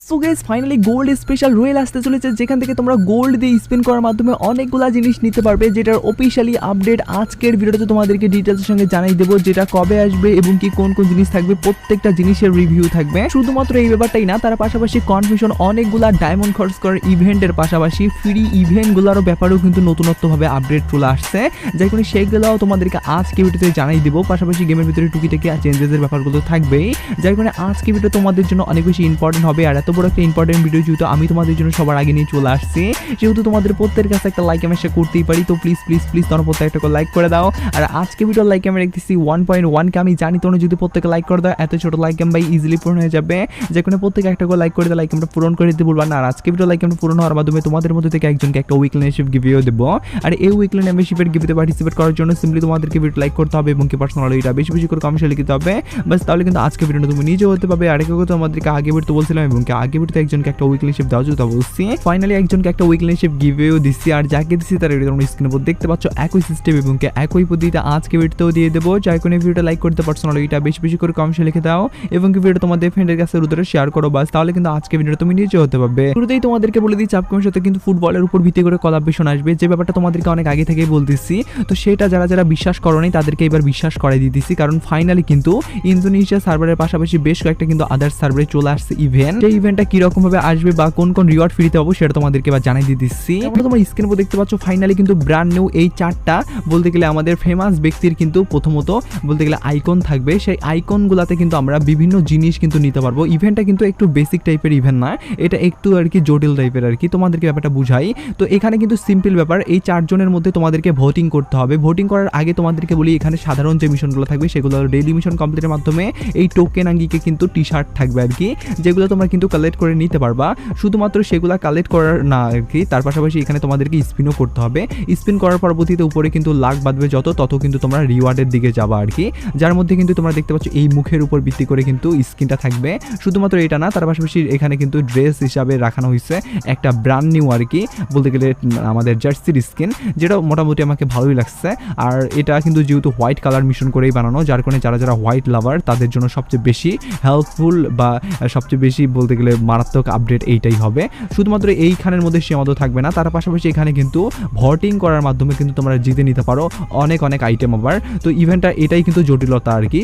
So guys finally gold special royal আসতে চলেছে, যেখান থেকে তোমরা গোল্ড দিয়ে স্পিন করার মাধ্যমে অনেকগুলা জিনিস নিতে পারবে, যেটার অফিশিয়ালি আপডেট আজকের ভিডিওতে তোমাদেরকে ডিটেইলসের সঙ্গে জানাই দেবো, যেটা কবে আসবে এবং কি কোন কোন জিনিস থাকবে, প্রত্যেকটা জিনিসের রিভিউ থাকবে। শুধুমাত্র এই ব্যাপারটাই না, তার পাশাপাশি কনফিউশন অনেকগুলা ডায়মন্ড খরচ করার ইভেন্টের পাশাপাশি ফ্রি ইভেন্টগুলোরও ব্যাপারেও কিন্তু নতুনত্বভাবে আপডেট চলে আসছে, যাই কোনো সেগুলোও তোমাদেরকে আজকে ভিডিওতে জানাই দেবো। পাশাপাশি গেমের ভিতরে টুকিটাকি চেঞ্জেসের ব্যাপারগুলো থাকবেই, যাই কোনো আজকে ভিডিও তোমাদের জন্য অনেক বেশি ইম্পর্টেন্ট হবে। আর এত বড় একটা ইম্পর্টেন্ট ভিডিও যেহেতু আমি তোমাদের জন্য সবার আগে নিয়ে চলে আসছি, সেহেতু তোমাদের প্রত্যেকের কাছে একটা লাইক আমি করতেই পারি। তো প্লিজ প্লিজ প্লিজ তোমরা প্রত্যেকটা করে লাইক করে দাও। আর আজকে ভিডিও লাইক আমি রেখেছি 1.1 আমি জানি তোমরা যদি প্রত্যেকে লাইক করে দাও, এত ছোট লাইক ভাই ইজিলি পূরণ হয়ে যাবে। যে কোনো প্রত্যেকে একটা করে লাইক করে দাও, লাইক আমরা পূরণ করে দিতে বলবা না। আর আজকে ভিডিও লাইক আমরা পূরণ হওয়ার মাধ্যমে তোমাদের মধ্যে থেকে একজনকে একটা উইকলি মেম্বারশিপ গিভেও দেবো। আর এই উইকলি মেম্বারশিপের গিভেতে পার্টিসিপেট করার জন্য সিম্পলি তোমাদেরকে ভিডিও লাইক করতে হবে এবং কি পার্সোনালি এটা বেশি বেশি করে কমেন্টে লিখতে হবে, বাস তাহলে কিন্তু আজকে ভিডিওটা তুমি নিজেও হতে পারবে। আর একটা কথা তোমাদেরকে আগে ভিডিওতে বলছিলাম এবং কি আগে ভিডিওতে একজনকে একটা উইকলি মেম্বারশিপ দাও যেটা বলছি, ফাইনালি একজনকে একটা উইকলি মেম্বারশিপ গিভেও দিচ্ছি। আর যাকে দিচ্ছি তার এটা তোমরা স্ক্রিনের উপর দেখতে পাচ্ছ, একই সিস্টেম এবং কি একই পদ্ধতিতে আজকে ভিডিওতেও দিয়ে দেবো। যাই কোনো ভিডিওটা লাইক করতে পার্সোনালি এটা বেশি বেশি করে কমেন্টে লিখে দাও এবং কি ভিডিও তোমাদের ফ্রেন্ডের কাছে উত্তরে শেয়ার করো, বাস তাহলে কিন্তু আজকে ভিডিওটা তুমি নিজে হতে পারবে। শুরুতেই তোমাদেরকে বলে দিচ্ছি আপকামিং সাথে কিন্তু ফুটবলের উপর ভিত্তি করে কোলাবরেশন আসবে, যে ব্যাপারটা তোমাদেরকে অনেক আগে থেকেই বলতেছি। তো সেটা যারা যারা বিশ্বাস করোনি তাদেরকে এবার বিশ্বাস করাই দিতেছি, কারণ ফাইনালি কিন্তু ইন্দোনেশিয়া সার্ভারের পাশাপাশি বেশ কয়েকটা কিন্তু আদার সার্ভারে চলে আসছে ইভেন্ট। সেই ইভেন্টটা কিরকম ভাবে আসবে বা কোন কোন রিওয়ার্ড ফ্রিতে পাবো সেটা তোমাদেরকে এবার জানাই দিতেছি। তোমরা স্ক্রিনের উপর দেখতে পাচ্ছ ফাইনালি কিন্তু ব্র্যান্ড নিউ এই চারটা বলতে গেলে আমাদের ফেমাস ব্যক্তির কিন্তু প্রথমত বলতে গেলে আইকন থাকবে। সেই আইকনগুলোতে কিন্তু আমরা বিভিন্ন জিনিস কিন্তু নিতে পারবো। ইভেন্টটা কিন্তু একটু বেসিক টাইপের ইভেন্ট না, এটা একটু আর কি জটিল টাইপের আর কি, তোমাদেরকে ব্যাপারটা বুঝাই। তো এখানে কিন্তু সিম্পল ব্যাপার, এই চারজনের মধ্যে তোমাদেরকে ভোটিং করতে হবে। ভোটিং করার আগে তোমাদেরকে বলি এখানে সাধারণ যে মিশনগুলো থাকবে সেগুলো ডেইলি মিশন কমপ্লিটের মাধ্যমে এই টোকেন আঙ্গিকে কিন্তু টি শার্ট থাকবে আর কি, যেগুলো তোমরা কিন্তু কালেক্ট করে নিতে পারবা। শুধুমাত্র সেগুলো কালেক্ট করার না আর কি, তার পাশাপাশি এখানে তোমাদেরকে স্পিনও করতে হবে। স্পিন করার পরবর্তীতে উপরে কিন্তু লাখ বাঁধবে তত কিন্তু তোমরা রিওয়ার্ডের দিকে যাবা আর কি, যার মধ্যে কিন্তু তোমরা দেখতে পাচ্ছ এই মুখের উপর ভিত্তি করে কিন্তু স্কিনটা থাকবে। শুধুমাত্র এটা না, তার পাশাপাশি এখানে কিন্তু ড্রেস হিসাবে রাখানো হয়েছে একটা ব্র্যান্ড নিউ আর কি বলতে গেলে আমাদের জার্সির স্কিন, যেটা মোটামুটি আমাকে ভালোই লাগছে। আর এটা কিন্তু যেহেতু হোয়াইট কালার মিশন করেই বানানো, যার কারণে যারা যারা হোয়াইট লাভার তাদের জন্য সবচেয়ে বেশি হেল্পফুল বা সবচেয়ে বেশি বলতে গেলে মারাত্মক আপডেট এইটাই হবে। শুধুমাত্র এইখানের মধ্যে সীমাবদ্ধ থাকবে না, তার পাশাপাশি এখানে কিন্তু ভোটিং করার মাধ্যমে কিন্তু তোমরা জিতে নিতে পারো অনেক অনেক আইটেম আবার। তো ইভেন্টটা এটাই কিন্তু জটিলতা আর কি।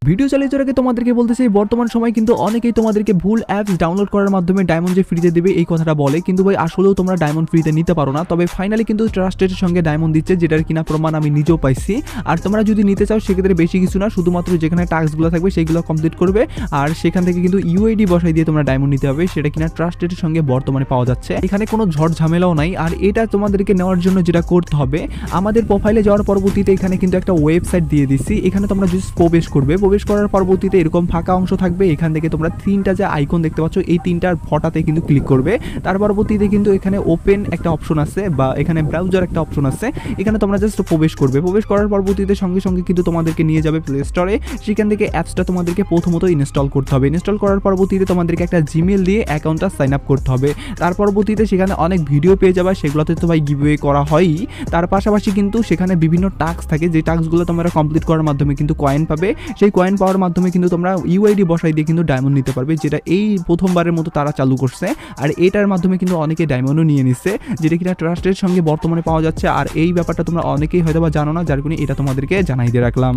ভিডিও চালিয়ে যাওয়ার আগে তোমাদেরকে বলতে চাই, বর্তমান সময় কিন্তু অনেকেই তোমাদেরকে ভুল অ্যাপস ডাউনলোড করার মাধ্যমে ডায়মন্ড যে ফ্রিতে দেবে এই কথাটা বলে, কিন্তু ভাই আসলেও তোমরা ডায়মন্ড ফ্রিতে নিতে পারো না। তবে ফাইনালি কিন্তু ট্রাস্টেডের সঙ্গে ডায়মন্ড দিচ্ছে, যেটার কিনা প্রমাণ আমি নিজেও পাইছি। আর তোমরা যদি নিতে চাও সেক্ষেত্রে বেশি কিছু না, শুধুমাত্র যেখানে টাস্কগুলো থাকবে সেইগুলো কমপ্লিট করবে আর সেখান থেকে কিন্তু ইউআইডি বসাই দিয়ে তোমরা ডায়মন্ড নিতে হবে, সেটা কিনা ট্রাস্টেডের সঙ্গে বর্তমানে পাওয়া যাচ্ছে। এখানে কোনো ঝড় ঝামেলাও নাই। আর এটা তোমাদেরকে নেওয়ার জন্য যেটা করতে হবে, আমাদের প্রোফাইলে যাওয়ার পরবর্তীতে এখানে কিন্তু একটা ওয়েবসাইট দিয়ে দিচ্ছি, এখানে তোমরা জাস্ট প্রবেশ করবে। প্রবেশ করার পরবর্তীতে এরকম ফাঁকা অংশ থাকবে, এখান থেকে তোমরা তিনটা যে আইকন দেখতে পাচ্ছ এই তিনটার ফটাতে কিন্তু ক্লিক করবে। তার পরবর্তীতে কিন্তু এখানে ওপেন একটা অপশন আছে বা এখানে ব্রাউজার একটা অপশন আছে, এখানে তোমরা জাস্ট প্রবেশ করবে। প্রবেশ করার পরবর্তীতে সঙ্গে সঙ্গে কিন্তু তোমাদেরকে নিয়ে যাবে প্লে স্টোরে, সেখান থেকে অ্যাপসটা তোমাদেরকে প্রথমত ইনস্টল করতে হবে। ইনস্টল করার পরবর্তীতে তোমাদেরকে একটা জিমেল দিয়ে অ্যাকাউন্টটা সাইন আপ করতে হবে। তার পরবর্তীতে সেখানে অনেক ভিডিও পেয়ে যাবে, সেগুলোতে তো ভাই গিভওয়ে করা হয়ই। তার পাশাপাশি কিন্তু সেখানে বিভিন্ন টাস্ক থাকে, যে টাস্কগুলো তোমরা কমপ্লিট করার মাধ্যমে কিন্তু কয়েন পাবে। সেই কয়েন পাওয়ার মাধ্যমে কিন্তু তোমরা ইউআইডি বসাই দিয়ে কিন্তু ডায়মন্ড নিতে পারবে, যেটা এই প্রথমবারের মতো তারা চালু করছে। আর এটার মাধ্যমে কিন্তু অনেকে ডায়মন্ডও নিয়ে নিচ্ছে, যেটা কিনা ট্রাস্টের সঙ্গে বর্তমানে পাওয়া যাচ্ছে। আর এই ব্যাপারটা তোমরা অনেকেই হয়তো বা জানো না, যার কারণে এটা তোমাদেরকে জানাই দিয়ে রাখলাম।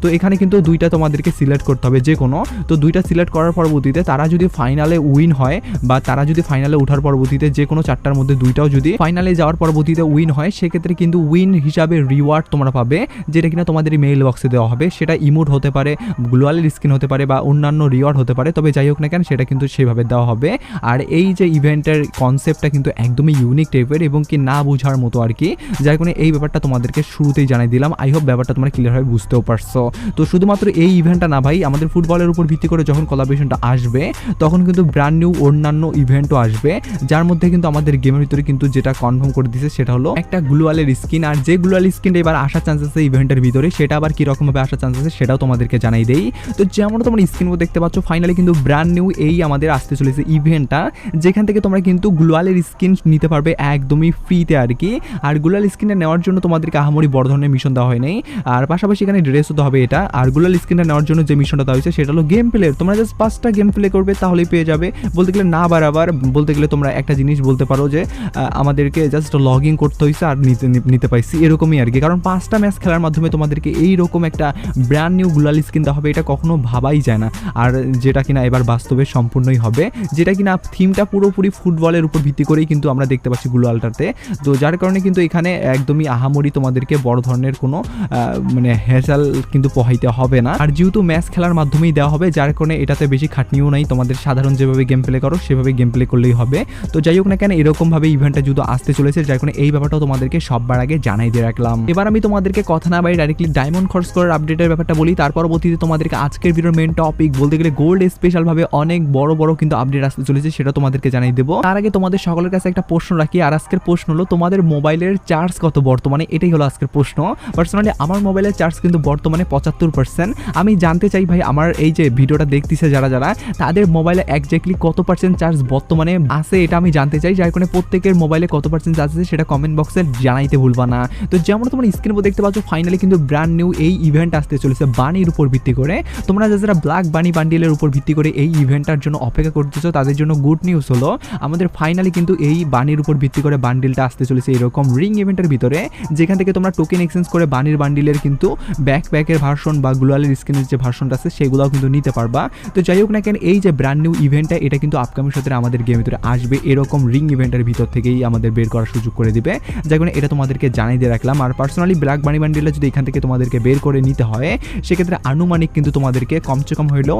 তো এখানে কিন্তু দুইটা তোমাদেরকে সিলেক্ট করতে হবে যে কোনো, তো দুইটা সিলেক্ট করার পরবর্তীতে তারা যদি ফাইনালে উইন হয় বা তারা যদি ফাইনালে ওঠার পরবর্তীতে যে কোনো চারটার মধ্যে দুইটাও যদি ফাইনালে যাওয়ার পরবর্তীতে উইন হয়, সেক্ষেত্রে কিন্তু উইন হিসাবে রিওয়ার্ড তোমরা পাবে, যেটা কিনা তোমাদের মেইল বক্সে দেওয়া হবে। সেটা ইমোট হতে পারে, গ্লোয়ালের স্কিন হতে পারে বা অন্যান্য রিওয়ার্ড হতে পারে, তবে যাই হোক না কেন সেটা কিন্তু সেভাবে দেওয়া হবে। আর এই যে ইভেন্টের কনসেপ্টটা কিন্তু একদমই ইউনিক টাইপের এবং কি না বোঝার মতো আর কি, যার কারণে এই ব্যাপারটা তোমাদেরকে শুরুতেই জানাই দিলাম। আই হোপ ব্যাপারটা তোমরা ক্লিয়ারভাবে বুঝতেও পারছো। তো শুধুমাত্র এই ইভেন্টটা না ভাই, আমাদের ফুটবলের উপর ভিত্তি করে যখন কোলাবরেশনটা আসবে তখন কিন্তু ব্র্যান্ড নিউ অন্যান্য ইভেন্টও আসবে, যার মধ্যে কিন্তু আমাদের গেমের ভিতরে কিন্তু যেটা কনফার্ম করে দিয়েছে সেটা হলো একটা গ্লোয়ালের স্কিন। আর যে গ্লোয়াল স্কিনটা এবার আসার চান্স আছে ইভেন্টের ভিতরে, সেটা আবার কিরকম ভাবে আসার চান্স আছে সেটাও তোমাদেরকে জানাই দেই। তো যেমন তোমরা স্ক্রিন দেখতে পাচ্ছ ফাইনালি কিন্তু ব্র্যান্ড নিউ এই আমাদের আসতে চলেছে ইভেন্টটা, যেখান থেকে তোমরা কিন্তু গ্লোয়ালের স্কিন নিতে পারবে একদমই ফ্রিতে আর কি। আর গ্লোয়াল স্কিনটা নেওয়ার জন্য তোমাদেরকে আহামরি বড় ধরনের মিশন দেওয়া হয় নাই, আর পাশাপাশি এখানে ড্রেসও শুধু হবে এটা। আর গ্লোয়াল স্কিনটা নেওয়ার জন্য যে মিশনটা দেওয়া হয়েছে সেটা হলো গেম প্লে। তোমরা জাস্ট 5টা গেম প্লে করবে তাহলেই পেয়ে যাবে। বলতে গেলে না বারবার বলতে গেলে তোমরা একটা জিনিস বলতে পারো যে আমাদেরকে জাস্ট লগ ইন করতে হয়েছে আর নিতে পাইছি, এরকমই আর কি। কারণ 5টা ম্যাচ খেলার মাধ্যমে তোমাদেরকে এইরকম একটা ব্র্যান্ড নিউ গ্লোয়াল স্কিন দেওয়া হবে, এটা কখনো ভাবাই যায় না। আর যেটা কিনা এবার বাস্তবে সম্পূর্ণই হবে, যেটা কিনা থিমটা পুরোপুরি ফুটবলের উপর ভিত্তি করেই কিন্তু আমরা দেখতে পাচ্ছি গ্লোয়ালটাতে। তো যার কারণে কিন্তু এখানে একদমই আহামরি তোমাদেরকে বড় ধরনের কোনো মানে হ্যাসেল কিন্তু পোহাইতে হবে না। আর যেহেতু ম্যাচ খেলার মাধ্যমেই দেওয়া হবে, যার কারণে এটাতে বেশি খাটনিও নাই, তোমাদের সাধারণ যেভাবে গেম প্লে করো সেভাবে গেম প্লে করলেই হবে। তো যাই হোক না কেন এরকমভাবে ইভেন্টটা যেহেতু আসতে চলেছে, যার কারণে এই ব্যাপারটাও তোমাদেরকে সববার আগে জানাই দিয়ে রাখলাম। এবার আমি তোমাদেরকে কথা না বাড়ি ডাইরেক্টলি ডায়মন্ড খরচ করার আপডেটের ব্যাপারটা বলি, তার পরবর্তীতে তোমাদেরকে আজকের ভিডিওর মেন টপিক বলতে গেলে গোল্ড স্পেশাল ভাবে অনেক বড় বড় কিন্তু আপডেট আসতে চলেছে, সেটা তোমাদেরকে জানাই দেবো। তার আগে তোমাদের সকলের কাছে একটা প্রশ্ন রাখি, আর আজকের প্রশ্ন হলো তোমাদের মোবাইলের চার্জ কত বর্তমানে, এটাই হলো আজকের প্রশ্ন। পার্সোনালি আমার মোবাইলের চার্জ কিন্তু বর্তমানে 75%। আমি জানতে চাই ভাই আমার এই যে ভিডিওটা দেখতেছে যারা যারা তাদের মোবাইলে একজ্যাক্টলি কত পার্সেন্ট চার্জ বর্তমানে আছে, এটা আমি জানতে চাই। যার কারণে প্রত্যেকের মোবাইলে কত পার্সেন্ট চার্জ আছে সেটা কমেন্ট বক্সে জানাইতে ভুলবা না। তো যেমন তোমরা স্ক্রিনে দেখতে পাচ্ছ ফাইনালি কিন্তু ব্র্যান্ড নিউ এই ইভেন্ট আসতে চলেছে বানির উপর ভিত্তি করে। তোমরা যারা ব্ল্যাক বানি বান্ডিলের উপর ভিত্তি করে এই ইভেন্টটার জন্য অপেক্ষা করতেছো তাদের জন্য গুড নিউজ হলো আমাদের ফাইনালি কিন্তু এই বানির উপর ভিত্তি করে বান্ডিলটা আসতে চলেছে এরকম রিং ইভেন্টের ভিতরে, যেখান থেকে তোমরা টোকেন এক্সচেঞ্জ করে বানির বান্ডিলের কিন্তু ব্যাকপ্যাকের ভার্সন বা গ্লোয়ালের স্কিনের যে ভার্সনটা আছে সেগুলোও কিন্তু নিতে পারবা। তো যাই হোক না কেন এই যে ব্র্যান্ড নিউ ইভেন্টটা এটা কিন্তু আপকামিং সপ্তাহে আমাদের গেমের ভিতরে আসবে, এরকম রিং ইভেন্টের ভিতর থেকেই আমাদের বের করার সুযোগ করে দিবে, যার কারণে এটা তোমাদেরকে জানাই দিয়ে রাখলাম। আর পার্সোনালি ব্ল্যাক বানি বান্ডিলটা যদি এখান থেকে তোমাদেরকে বের করে নিতে হয় সেক্ষেত্রে আনুমানিক কিন্তু তোমাদেরকে কমসে কম হইলেও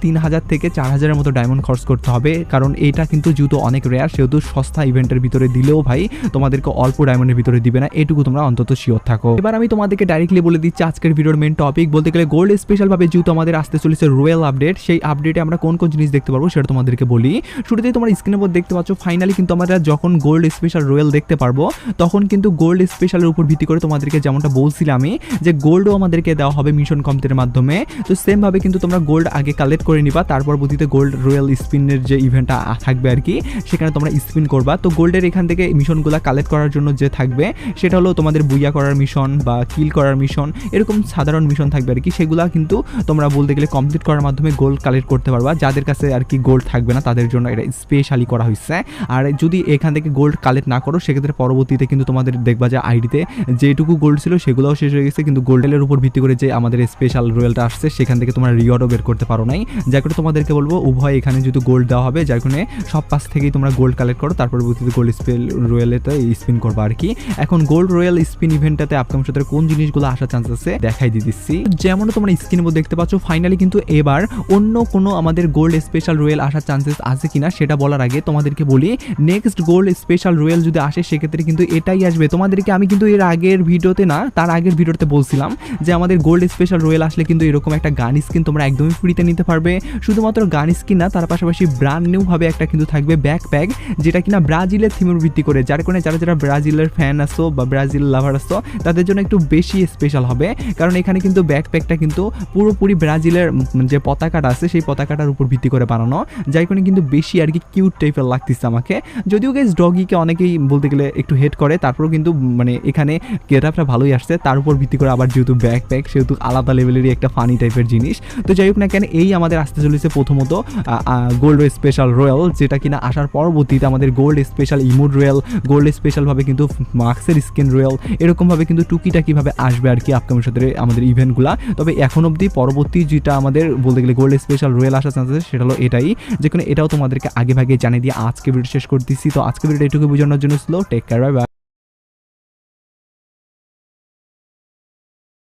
3000 থেকে 4000-এর মতো ডায়মন্ড খরচ করতে হবে, কারণ এটা কিন্তু যেহেতু অনেক রেয়ার সেহেতু সস্তা ইভেন্টের ভিতরে দিলেও ভাই তোমাদেরকে অল্প ডায়মন্ডের ভিতরে দিবে না, এটুকু তোমরা অন্তত শিওর থাকো। এবার আমি তোমাদেরকে ডাইরেক্টলি বলে দিচ্ছি আজকের ভিডিওর মেন টপিক বলতে গেলে গোল্ড স্পেশাল ভাবে যেহেতু আমাদের আসতে চলেছে রয়্যাল আপডেট, সেই আপডেটে আমরা কোন কোন জিনিস দেখতে পারবো সেটা তোমাদেরকে বলি। শুরুতেই তোমরা স্ক্রিনের উপর দেখতে পাচ্ছ ফাইনালি কিন্তু আমরা যখন গোল্ড স্পেশাল রয়্যাল দেখতে পারবো তখন কিন্তু গোল্ড স্পেশালের উপর ভিত্তি করে তোমাদেরকে যেমনটা বলছিলাম আমি যে গোল্ডও আমাদেরকে দেওয়া হবে মিশন কমপ্লিটের মাধ্যমে। তো সেম ভাবে কিন্তু তোমরা গোল্ড আগে কালেক্ট করে নিবা, তারপর পরবর্তীতে গোল্ড রয়্যাল স্পিনের যে ইভেন্টটা থাকবে আর কি সেখানে তোমরা স্পিন করবা। তো গোল্ডের এখান থেকে মিশনগুলো কালেক্ট করার জন্য যে থাকবে সেটা হলো তোমাদের বুইয়া করার মিশন বা কিল করার মিশন, এরকম সাধারণ মিশন থাকবে আর কি, সেগুলা কিন্তু তোমরা বলতে গেলে কমপ্লিট করার মাধ্যমে গোল্ড কালেক্ট করতে পারবা। যাদের কাছে আর কি গোল্ড থাকবে না তাদের জন্য এটা স্পেশালি করা হয়েছে। আর যদি এখান থেকে গোল্ড কালেক্ট না করো সেক্ষেত্রে পরবর্তীতে কিন্তু তোমাদের দেখবা যে আইডিতে যেটুকু গোল্ড ছিল সেগুলোও শেষ হয়ে গেছে, কিন্তু গোল্ডের উপর ভিত্তি করে যে আমাদের স্পেশাল রয়্যালটা আসছে সেখান থেকে তোমরা রিওয়ার্ডও বের করতে পারো নাই, যার কারণে তোমাদেরকে বলবো উভয় এখানে যেহেতু গোল্ড দেওয়া হবে যার কারণে সব পাশ থেকেই তোমরা গোল্ড কালেক্ট করো, তারপর পরবর্তীতে গোল্ড স্পেল রয়্যালেতে স্পিন করবা আর কি। এখন গোল্ড রয়্যাল স্পিন ইভেন্টটাতে আপকামিং সপ্তাহে কোন জিনিসগুলো আসার চান্স আছে দেখাই দিচ্ছি। যেমন তোমরা স্ক্রিনে দেখতে পাচ্ছ ফাইনালি কিন্তু এবার অন্য কোনো আমাদের গোল্ড স্পেশাল রয়্যাল আসার চান্সেস আছে কিনা সেটা বলার আগে তোমাদেরকে বলি নেক্সট গোল্ড স্পেশাল রয়্যাল যদি আসে সেক্ষেত্রে কিন্তু এটাই আসবে। তোমাদেরকে আমি কিন্তু এর আগের ভিডিওতে না তার আগের ভিডিওতে বলছিলাম যে আমাদের গোল্ড স্পেশাল রয়্যাল আসলে কিন্তু এরকম একটা গান স্কিন তোমরা একদমই ফ্রিতে নিতে পারবে। শুধুমাত্র গান স্কিন না, তার পাশাপাশি ব্র্যান্ড নিউ ভাবে একটা কিন্তু থাকবে ব্যাকপ্যাক, যেটা কিনা ব্রাজিলের থিমের ভিত্তি করে, যার কারণে যারা যারা ব্রাজিলের ফ্যান আসো বা ব্রাজিল লাভার আসো তাদের জন্য একটু বেশি স্পেশাল হবে, কারণ এখানে কিন্তু ব্যাকপ্যাকটা কিন্তু পুরোপুরি ব্রাজিলের যে পতাকাটা আছে সেই পতাকাটার উপর ভিত্তি করে বানানো, যার কারণে কিন্তু বেশি আর কি কিউট টাইপের লাগতেছে আমাকে। যদিও গাইস ডগিকে অনেকেই বলতে গেলে একটু হেট করে, তারপরেও কিন্তু মানে এখানে গেটআপটা ভালোই আসছে, তার উপর ভিত্তি করে আবার যেহেতু ব্যাকপ্যাক সেহেতু আলাদা লেভেলেরই একটা ফানি টাইপের জিনিস। তো যাই হোক না কেন এই আমাদের আসতে চলেছে প্রথমত গোল্ড স্পেশাল রয়্যাল, যেটা কিনা আসার পরবর্তীতে আমাদের gold special emote royal, gold special ভাবে কিন্তু মার্কসের স্কিন রয়্যাল, এরকম ভাবে কিন্তু টুকিটাকি ভাবে আসবে আর কি আপকামিং সাথে আমাদের ইভেন্টগুলা। তবে এখন অবধি পরবর্তী যেটা আমাদের বলতে গেলে গোল্ড স্পেশাল রয়্যাল আসার চান্স আছে সেটা হলো এটাই, যেখানে এটাও তোমাদেরকে আগে ভাগে জানিয়ে দিয়ে আজকে ভিডিও শেষ করতেছি। তো আজকে ভিডিওটা এটুকু বোঝানোর জন্য ছিল। Take care, bye by.